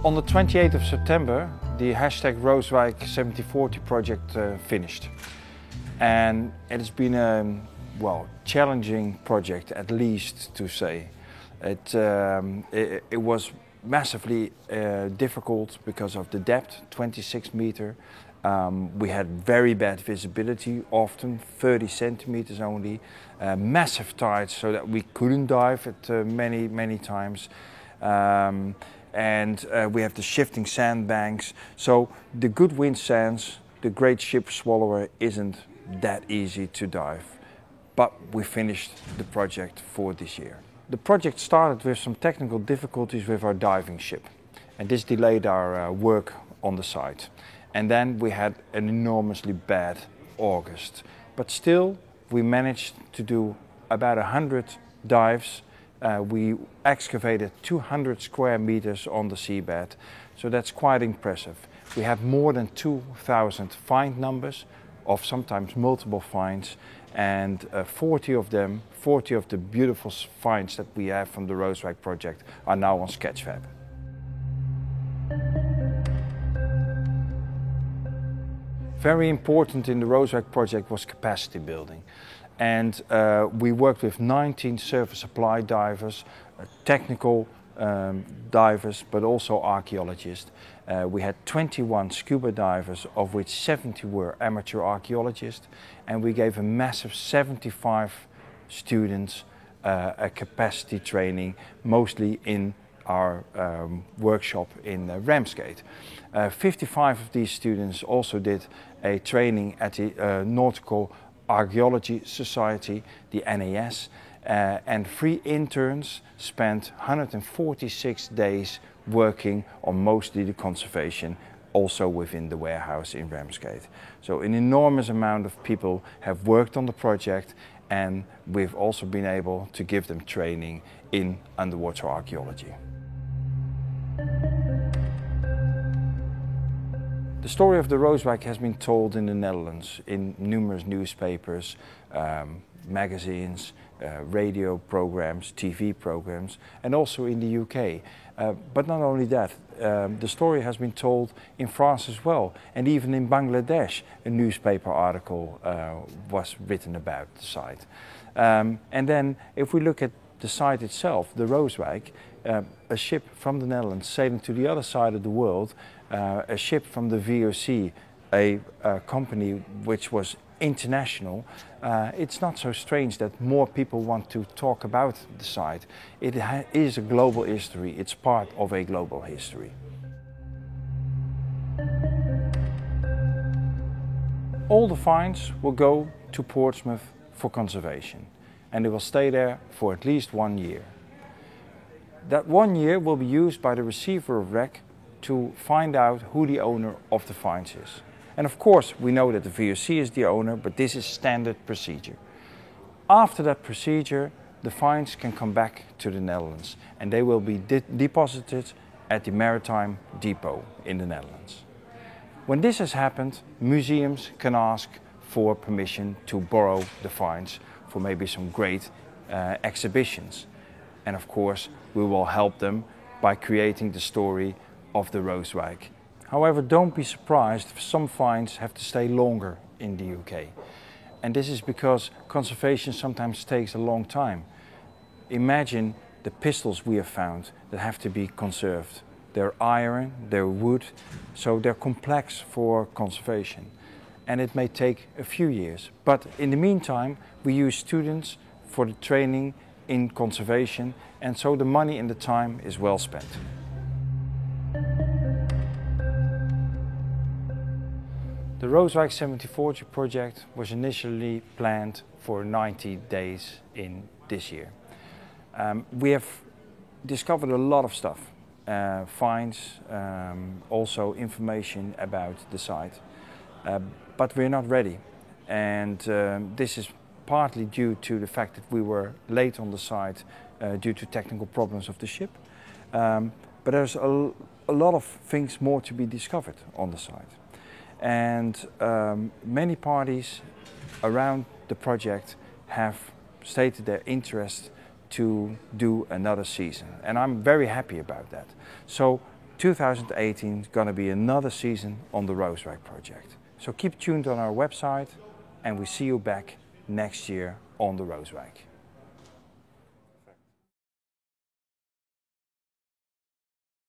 On the 28th of September, the hashtag Rooswijk 7040 project finished. And it has been a challenging project, at least to say. It was massively difficult because of the depth, 26 meters. We had very bad visibility, often 30 centimeters only. Massive tides so that we couldn't dive at many times. And we have the shifting sandbanks. So the good wind sands, the great ship swallower isn't that easy to dive. But we finished the project for this year. The project started with some technical difficulties with our diving ship. And this delayed our work on the site. And then we had an enormously bad August. But still, we managed to do about 100 dives. We excavated 200 square meters on the seabed, so that's quite impressive. We have more than 2,000 find numbers, of sometimes multiple finds, and 40 of the beautiful finds that we have from the Rooswijk project are now on Sketchfab. Very important in the Rooswijk project was capacity building. And we worked with 19 surface supply divers, technical divers, but also archaeologists. We had 21 scuba divers, of which 70 were amateur archaeologists. And we gave a massive 75 students a capacity training, mostly in our workshop in Ramsgate. 55 of these students also did a training at the Nautical Archaeology Society, the NAS, and 3 interns spent 146 days working on mostly the conservation, also within the warehouse in Ramsgate. So an enormous amount of people have worked on the project, and we've also been able to give them training in underwater archaeology. The story of the Rooswijk has been told in the Netherlands in numerous newspapers, magazines, radio programs, TV programs, and also in the UK. But not only that, the story has been told in France as well, and even in Bangladesh a newspaper article was written about the site. And then if we look at the site itself, the Rooswijk, a ship from the Netherlands sailing to the other side of the world, a ship from the VOC, a company which was international, it's not so strange that more people want to talk about the site. It is a global history, it's part of a global history. All the finds will go to Portsmouth for conservation, and they will stay there for at least 1 year. That 1 year will be used by the receiver of wreck to find out who the owner of the finds is. And of course we know that the VOC is the owner, but this is standard procedure. After that procedure, the finds can come back to the Netherlands and they will be deposited at the Maritime Depot in the Netherlands. When this has happened, museums can ask for permission to borrow the finds for maybe some great exhibitions. And of course we will help them by creating the story of the Rooswijk. However, don't be surprised if some finds have to stay longer in the UK. And this is because conservation sometimes takes a long time. Imagine the pistols we have found that have to be conserved. They're iron, they're wood, so they're complex for conservation. And it may take a few years. But in the meantime, we use students for the training in conservation, and so the money and the time is well spent. The Rooswijk 7040 project was initially planned for 90 days in this year. We have discovered a lot of stuff, finds, also information about the site, but we're not ready. And this is partly due to the fact that we were late on the site due to technical problems of the ship. But there's a lot of things more to be discovered on the site. And many parties around the project have stated their interest to do another season, and I'm very happy about that. So 2018 is going to be another season on the Rooswijk project. So keep tuned on our website and we see you back next year on the Rooswijk.